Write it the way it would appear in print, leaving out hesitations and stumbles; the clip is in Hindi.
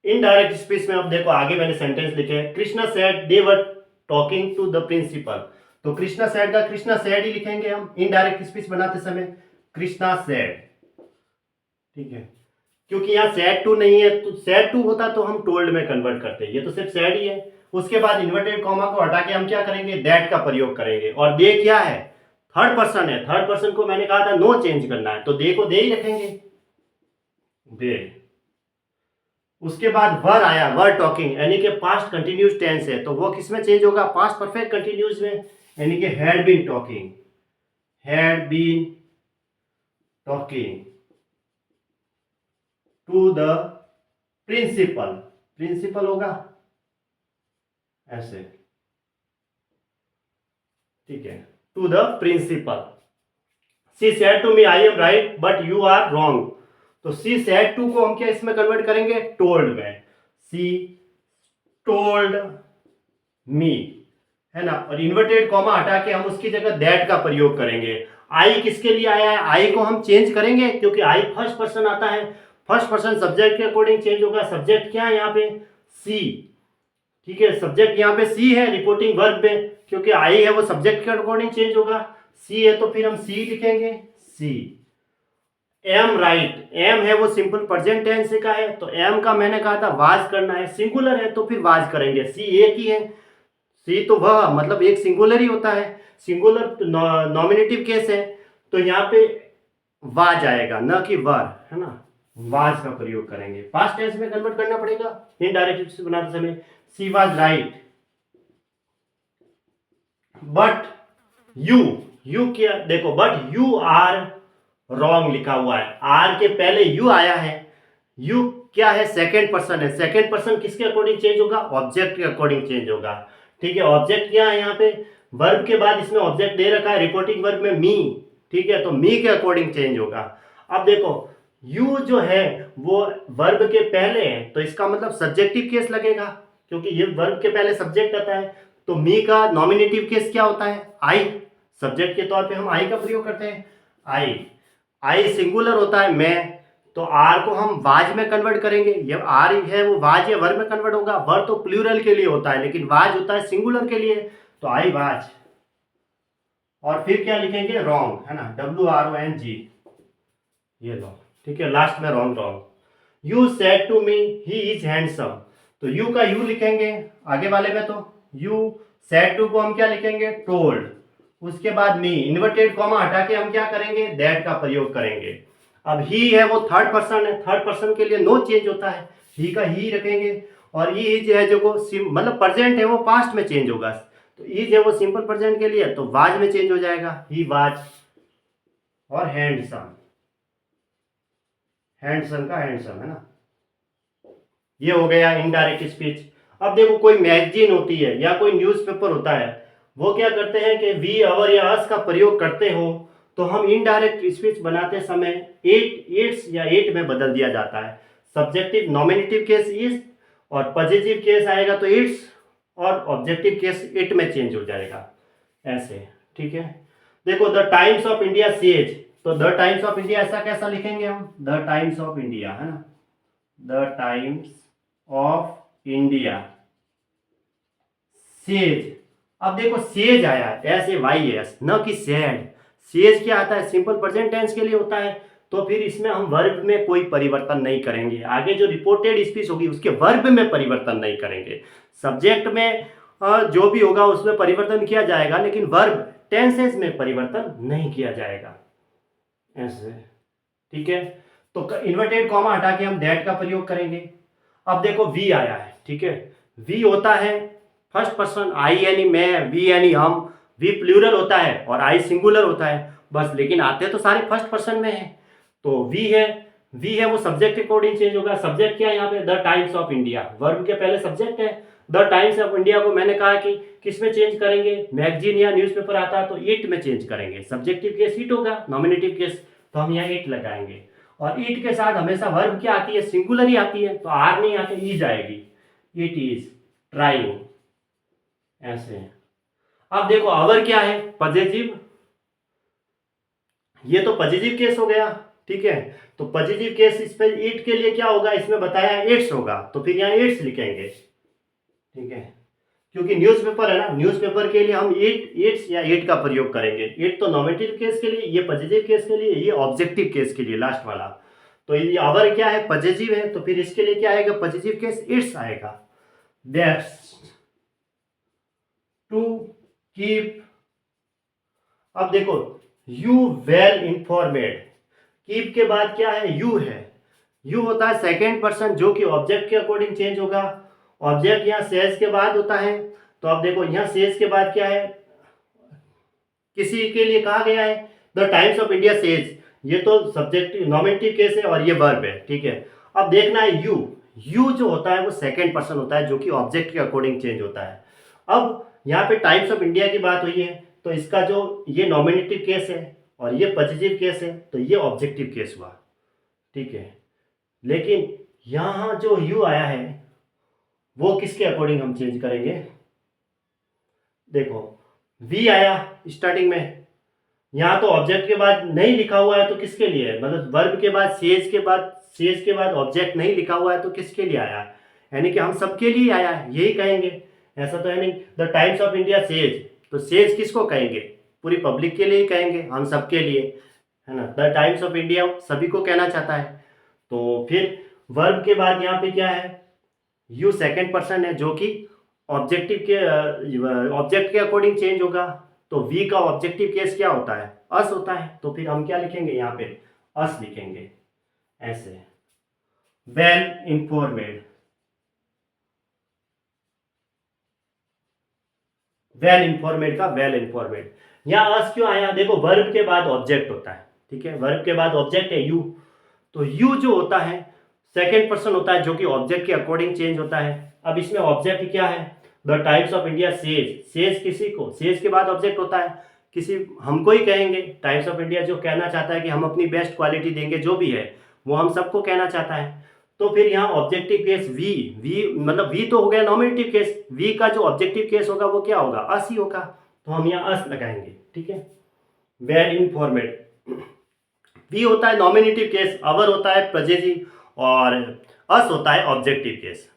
इनडायरेक्ट स्पीच में अब देखो आगे मैंने सेंटेंस लिखे हैं, Krishna said they were talking to the principal. तो कृष्णा सेड का कृष्णा सेड ही लिखेंगे हम इनडायरेक्ट स्पीच बनाते समय, कृष्णा सेड। ठीक है, क्योंकि यहाँ सेड टू नहीं है, तो सेड टू होता तो हम टोल्ड में कन्वर्ट करते, ये तो सिर्फ सेड ही है। उसके बाद इन्वर्टेड कॉमा को हटा के हम क्या करेंगे, दैट का प्रयोग करेंगे। और दे क्या है, थर्ड पर्सन है, थर्ड पर्सन को मैंने कहा था नो चेंज करना है, तो दे को दे ही रखेंगे, दे। उसके बाद वर आया, वर टॉकिंग, यानी कि पास्ट कंटिन्यूस टेंस है, तो वो किस में चेंज होगा, पास्ट परफेक्ट कंटिन्यूस में, यानी कि had been talking, had been talking to the principal, principal होगा ऐसे। ठीक है, to the principal. She said to me I am right but you are wrong, तो सी सेड टू को हम क्या इसमें कन्वर्ट करेंगे, टोल्ड में, सी टोल्ड मी, है ना। और इन्वर्टेड कॉमा हटा के हम उसकी जगह दैट का प्रयोग करेंगे। आई किसके लिए आया है, आई को हम चेंज करेंगे क्योंकि आई फर्स्ट पर्सन आता है, फर्स्ट पर्सन सब्जेक्ट के अकॉर्डिंग चेंज होगा। सब्जेक्ट क्या है यहाँ पे, सी। ठीक है, सब्जेक्ट यहाँ पे सी है, रिपोर्टिंग वर्ब में, क्योंकि आई है वो सब्जेक्ट के अकॉर्डिंग चेंज होगा। सी है तो फिर हम सी लिखेंगे, सी। एम राइट, एम है वो सिंपल प्रेजेंट टेंस का है, तो एम का मैंने कहा था वाज करना है, सिंगुलर है तो फिर वाज करेंगे। सी एक ही है, सी तो वह मतलब एक सिंगुलर ही होता है, सिंगुलर नॉमिनेटिव केस है, तो यहाँ पे वाज आएगा न कि वर, है ना। वाज का प्रयोग करेंगे, पास्ट टेंस में कन्वर्ट करना पड़ेगा इनडायरेक्ट बनाते समय। She was right but you क्या, देखो बट यू आर रॉन्ग लिखा हुआ है, आर के पहले यू आया है। यू क्या है, सेकेंड पर्सन है, सेकेंड पर्सन किसके अकॉर्डिंग चेंज होगा, ऑब्जेक्ट के अकॉर्डिंग चेंज होगा। ठीक है, ऑब्जेक्ट क्या है यहाँ पे, वर्ब के बाद इसमें ऑब्जेक्ट दे रखा है, रिपोर्टिंग वर्ब में मी। ठीक है, तो मी के अकॉर्डिंग चेंज होगा। अब देखो यू जो है वो वर्ब के पहले है, तो इसका मतलब सब्जेक्टिव केस लगेगा, क्योंकि ये वर्ब के पहले सब्जेक्ट आता है। तो मी का नॉमिनेटिव केस क्या होता है, आई। सब्जेक्ट के तौर पे हम आई का प्रयोग करते हैं, आई। आई सिंगुलर होता है मैं, तो आर को हम वाज में कन्वर्ट करेंगे। ये आर है वो वाज या वर में कन्वर्ट होगा, वर तो प्लूरल के लिए होता है लेकिन वाज होता है सिंगुलर के लिए, तो आई वाज। और फिर क्या लिखेंगे, रॉन्ग, है ना, WRONG, ये लो। ठीक है, लास्ट में wrong, wrong. You said to me he is handsome, तो यू का यू लिखेंगे आगे वाले में, तो यू सेड टू को हम क्या लिखेंगे, टोल्ड। उसके बाद मी, इन्वर्टेड कॉमा हटा के हम क्या करेंगे, दैट का प्रयोग करेंगे। अब ही है वो थर्ड पर्सन है, थर्ड पर्सन के लिए नो चेंज होता है, ही का ही रखेंगे। और ई इज है जो को मतलब प्रेजेंट है वो पास्ट में चेंज होगा, तो इज है वो सिंपल प्रेजेंट के लिए, तो वाज में चेंज हो जाएगा, ही वाज। और हैंडसम, हैंडसम का हैंडसम, है ना। ये हो गया इनडायरेक्ट स्पीच। अब देखो कोई मैगजीन होती है या कोई न्यूज़पेपर होता है, वो क्या करते हैं कि वी अवर या अस का प्रयोग करते हो, तो हम इनडायरेक्ट स्पीच बनाते समय इट, इट्स या इट में बदल दिया जाता है। सब्जेक्टिव नॉमिनेटिव केस इज, और पॉजिटिव केस आएगा तो इट्स, और ऑब्जेक्टिव केस इट में चेंज हो जाएगा ऐसे। ठीक है, देखो the times of India says, तो द टाइम्स ऑफ इंडिया ऐसा कैसा लिखेंगे हम, द टाइम्स ऑफ इंडिया, है ना, the times of India says. अब देखो सेज आया, SAYS, न कि सैड। सेज क्या आता है, सिंपल प्रेजेंट टेंस के लिए होता है, तो फिर इसमें हम वर्ब में कोई परिवर्तन नहीं करेंगे, आगे जो रिपोर्टेड स्पीच होगी उसके वर्ब में परिवर्तन नहीं करेंगे। सब्जेक्ट में जो भी होगा उसमें परिवर्तन किया जाएगा, लेकिन वर्ब टेंसेस में परिवर्तन नहीं किया जाएगा ऐसे। ठीक है, तो इन्वर्टेड कॉमा हटा के हम दैट का प्रयोग करेंगे। अब देखो वी आया है, ठीक है, वी होता है फर्स्ट पर्सन, आई यानी मैं, वी यानी हम, वी प्लूरल होता है और आई सिंगुलर होता है बस, लेकिन आते तो सारे फर्स्ट पर्सन में है। तो वी है, वी है वो सब्जेक्ट के अकॉर्डिंग चेंज होगा। सब्जेक्ट क्या है यहाँ पे, the times of India, verb के पहले सब्जेक्ट है। द टाइम्स ऑफ इंडिया को मैंने कहा कि किस में चेंज करेंगे, मैगजीन या न्यूज़पेपर आता है तो इट में चेंज करेंगे, सब्जेक्टिव केस इट होगा, नॉमिनेटिव केस तो हम यहाँ इट लगाएंगे। और इट के साथ हमेशा वर्ब क्या आती है, सिंगुलर ही आती है, तो आर नहीं आके ईज आएगी, इट इज ट्राइंग ऐसे। अब देखो अवर क्या है, पॉजिटिव, ये तो पॉजिटिव केस हो गया, ठीक है। तो पॉजिटिव केस इस पे इट के लिए क्या होगा, इसमें बताया इट्स होगा, तो फिर यहाँ इट्स लिखेंगे, ठीक है। क्योंकि न्यूज़पेपर है ना, न्यूज़पेपर के लिए हम इट्स या इट का प्रयोग करेंगे। इट तो नॉमिनेटिव केस के लिए, ये पॉजिटिव केस के लिए, ये ऑब्जेक्टिव केस के लिए लास्ट वाला। तो ये अवर क्या है, पॉजिटिव है, तो फिर इसके लिए क्या आएगा, पॉजिटिव केस इट्स आएगा। That's to keep. अब देखो, यू वेल इन्फॉर्मेड, कीप के बाद क्या है, यू है। यू होता है सेकेंड पर्सन जो कि ऑब्जेक्ट के अकॉर्डिंग चेंज होगा। ऑब्जेक्ट यहाँ सेज के बाद होता है, तो अब देखो यहाँ सेज के बाद क्या है, किसी के लिए कहा गया है, the times of India says, ये तो सब्जेक्टिव नॉमिनेटिव केस है और ये वर्ब है, ठीक है। अब देखना है यू, यू जो होता है वो सेकेंड पर्सन होता है जो कि ऑब्जेक्ट के अकॉर्डिंग चेंज होता है। अब यहाँ पे टाइम्स ऑफ इंडिया की बात हुई है, तो इसका जो ये नॉमिनेटिव केस है और ये पॉजिटिव केस है, तो ये ऑब्जेक्टिव केस हुआ, ठीक है। लेकिन यहाँ जो यू आया है वो किसके अकॉर्डिंग हम चेंज करेंगे, देखो वी आया स्टार्टिंग में, यहाँ तो ऑब्जेक्ट के बाद नहीं लिखा हुआ है, तो किसके लिए है, मतलब वर्ब के बाद सेज के बाद ऑब्जेक्ट नहीं लिखा हुआ है, तो किसके लिए आया, यानी कि हम सबके लिए आया है, यही कहेंगे। ऐसा तो है नहीं, the times of India says, तो सेज किसको कहेंगे, पूरी पब्लिक के लिए ही कहेंगे, हम सबके लिए, है ना। द टाइम्स ऑफ इंडिया सभी को कहना चाहता है। तो फिर वर्ब के बाद यहाँ पे क्या है, यू सेकेंड पर्सन है जो कि ऑब्जेक्ट के अकॉर्डिंग चेंज होगा। तो वी का ऑब्जेक्टिव केस क्या होता है, अस होता है, तो फिर हम क्या लिखेंगे यहाँ पे, अस लिखेंगे ऐसे। वेल इंफॉर्मेड, वेल इंफॉर्मेड का वेल इंफॉर्मेड, यहाँ अस क्यों आया, देखो वर्ब के बाद ऑब्जेक्ट होता है, ठीक है, वर्ब के बाद ऑब्जेक्ट है यू, तो यू जो होता है सेकेंड पर्सन होता है जो कि ऑब्जेक्ट के अकॉर्डिंग चेंज होता है। अब इसमें ऑब्जेक्ट क्या है, the times of India says, says किसी को, सेज के बाद ऑब्जेक्ट होता है, किसी हमको ही कहेंगे, टाइम्स ऑफ इंडिया जो कहना चाहता है कि हम अपनी बेस्ट क्वालिटी देंगे, जो भी है वो हम सबको कहना चाहता है। तो फिर यहाँ ऑब्जेक्टिव केस वी मतलब वी तो हो गया नॉमिनेटिव केस, वी का जो ऑब्जेक्टिव केस होगा वो क्या होगा, अस ही होगा, तो हम यहाँ अस लगाएंगे, ठीक है। वेल इन्फॉर्मेड, वी होता है नॉमिनेटिव केस, अवर होता है पॉजिटिव और अस होता है ऑब्जेक्टिव केस।